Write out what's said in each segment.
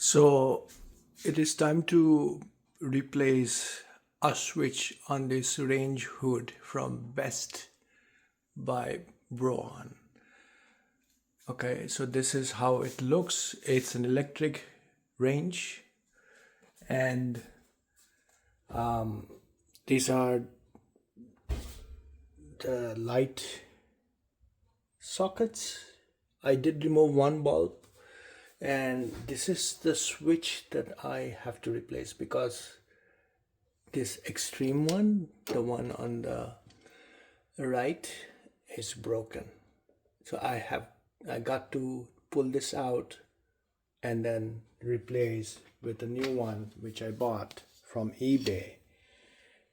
So it is time to replace a switch on this range hood from Best by BROAN. Okay, so this is how it looks. It's an electric range, and these are the light sockets. I did remove one bulb, and this is the switch that I have to replace because this extreme one, the one on the right, is broken. So I got to pull this out and then replace with a new one which I bought from eBay.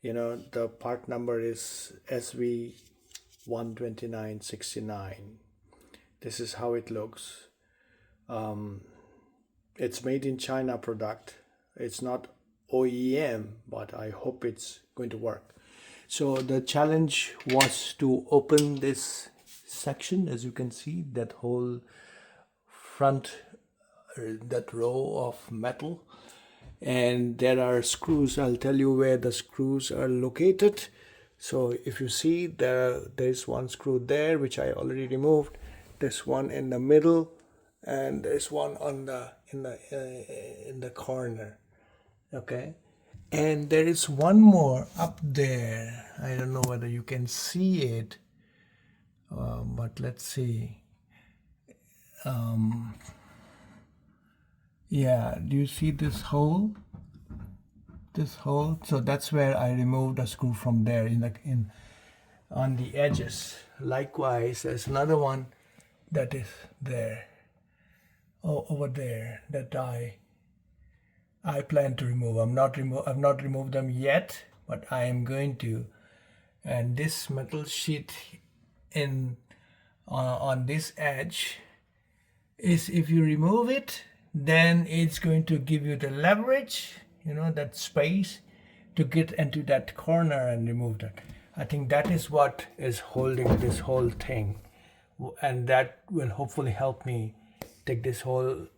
The part number is SV12969. This is how it looks. It's made in China product. It's not OEM, but I hope it's going to work. So the challenge was to open this section. As you can see, that whole front, that row of metal, and there are screws. I'll tell you where the screws are located. So if you see, there's one screw there which I already removed. There's one in the middle, and there's one on the in the corner. Okay, and there is one more up there. I don't know whether you can see it, but let's see. Yeah, do you see this hole? So that's where I removed a screw from there on the edges. Likewise, there's another one that is there, over there, that I plan to remove. I've not removed them yet, but I am going to. And this metal sheet on this edge is, if you remove it, then it's going to give you the leverage, that space to get into that corner and remove that. I think that is what is holding this whole thing, and that will hopefully help me take this whole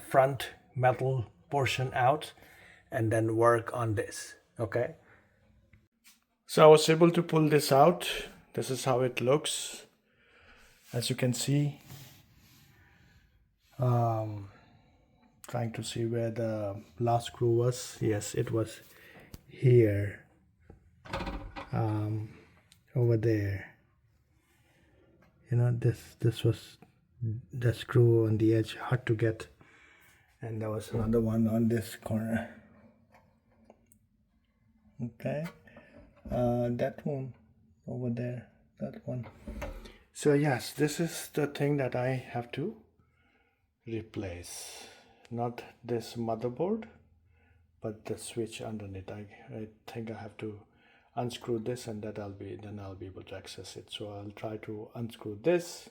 front metal portion out and then work on this. Okay, so I was able to pull this out. This is how it looks. As you can see, trying to see where the last screw was. Yes, it was here, over there. This was the screw on the edge, hard to get, and there was another one on this corner. Okay, that one over there, that one. So yes, this is the thing that I have to replace. Not this motherboard, but the switch underneath. I think I have to unscrew this, and then I'll be able to access it. So I'll try to unscrew this.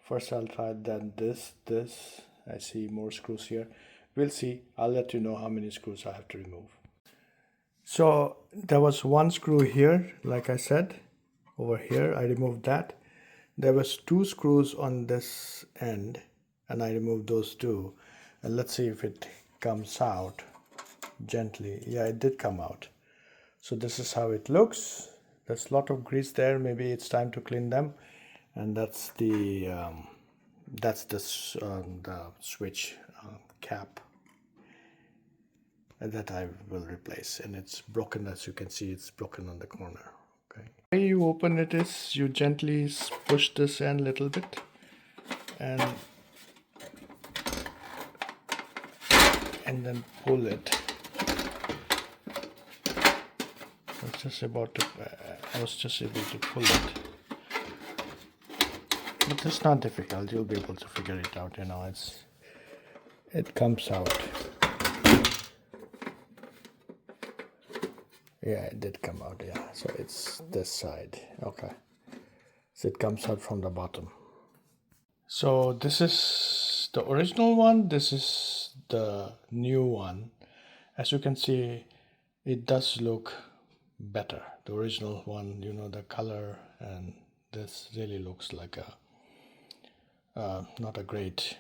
First I'll try then this. I see more screws here. We'll see. I'll let you know how many screws I have to remove. So there was one screw here, like I said, over here. I removed that. There was two screws on this end, and I removed those two. And let's see if it comes out gently. Yeah, it did come out. So this is how it looks. There's a lot of grease there. Maybe it's time to clean them. And that's the switch cap that I will replace. And it's broken, as you can see. It's broken on the corner. Okay. The way you open it is you gently push this end a little bit, and then pull it. I was just able to pull it, but it's not difficult. You'll be able to figure it out. It comes out. Yeah, it did come out. Yeah, so it's this side. Okay, so it comes out from the bottom. So this is the original one. This is the new one. As you can see, it does look better. The original one, the color, and this really looks like not a great,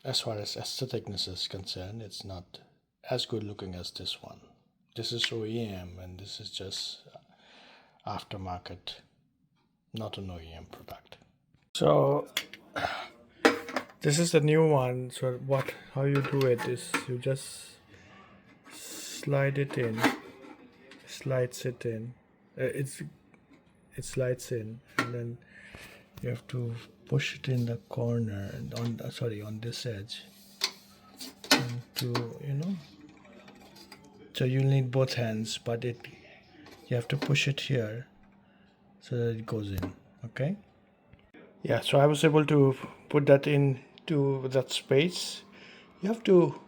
as far as aestheticness is concerned, it's not as good looking as this one. This is OEM and this is just aftermarket, not an OEM product. So this is the new one. So how you do it is you just slide it in, slides it in. It slides in, and then you have to push it in the corner on this edge, and so you'll need both hands, but you have to push it here so that it goes in. Okay. Yeah, so I was able to put that into that space. You have to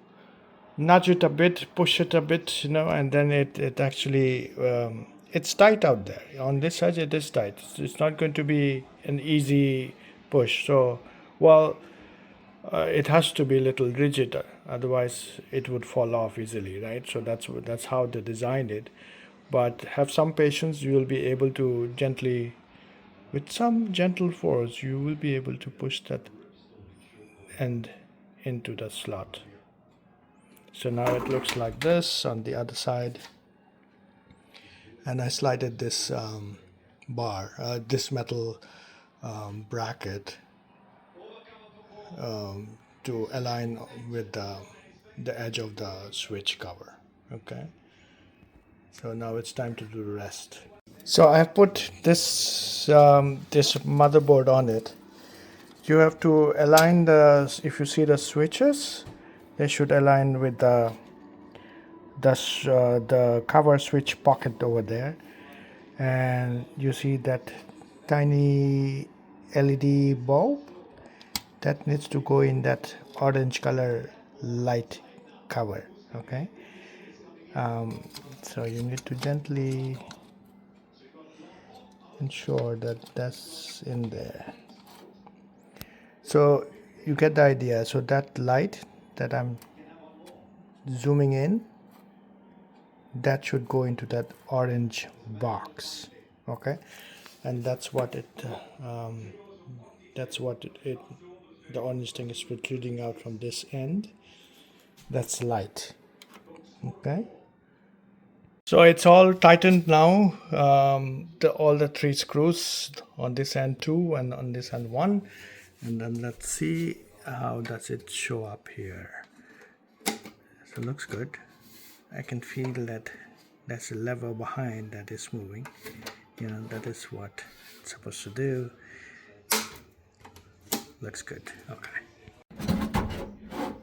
nudge it a bit, push it a bit, and then it actually it's tight out there. On this side it is tight. It's not going to be an easy push. So it has to be a little rigid, otherwise it would fall off easily, right? So that's how they designed it. But have some patience. You will be able to gently, with some gentle force, you will be able to push that end into the slot. So now it looks like this on the other side, and I slided this this metal bracket to align with the edge of the switch cover. Okay, so now it's time to do the rest. So I have put this this motherboard on it. You have to align if you see the switches, they should align with the cover switch pocket over there, and you see that tiny LED bulb that needs to go in that orange color light cover. Okay, so you need to gently ensure that that's in there. So you get the idea. So that light that I'm zooming in, that should go into that orange box. Okay, and that's what the orange thing is protruding out from this end. That's light. Okay, so it's all tightened now. All the 3 screws on this end 2 and on this end 1, and then let's see how does it show up here. So it looks good. I can feel that there's a lever behind that is moving. That is what it's supposed to do. Looks good. Okay.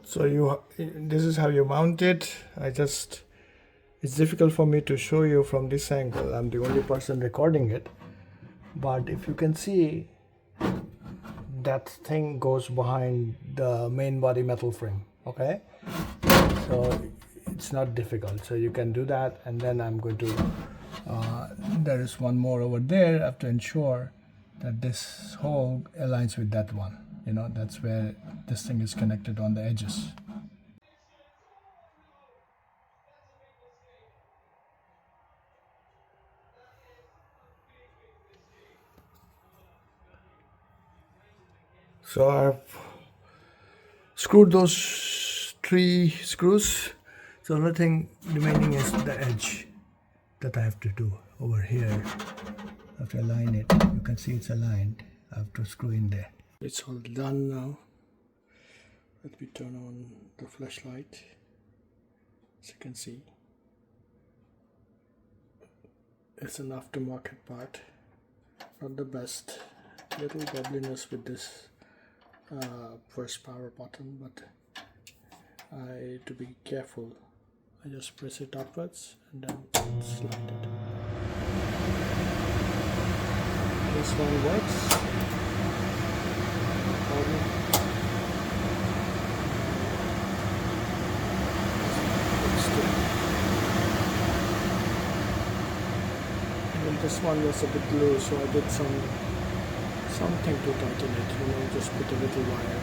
So this is how you mount it. It's difficult for me to show you from this angle. I'm the only person recording it. But if you can see, that thing goes behind the main body metal frame. Okay. So it's not difficult. So you can do that, and then I'm going to there is one more over there. I have to ensure that this hole aligns with that one. That's where this thing is connected on the edges. So I've screwed those 3 screws. So the only thing remaining is the edge that I have to do over here. I have to align it. You can see it's aligned. I have to screw in there. It's all done now. Let me turn on the flashlight. As you can see, it's an aftermarket part. Not the best. Little bubbliness with this first power button, but to be careful, I just press it upwards and then slide it. This one works. And this one was a bit loose, so I did something to tighten it. Just put a little wire.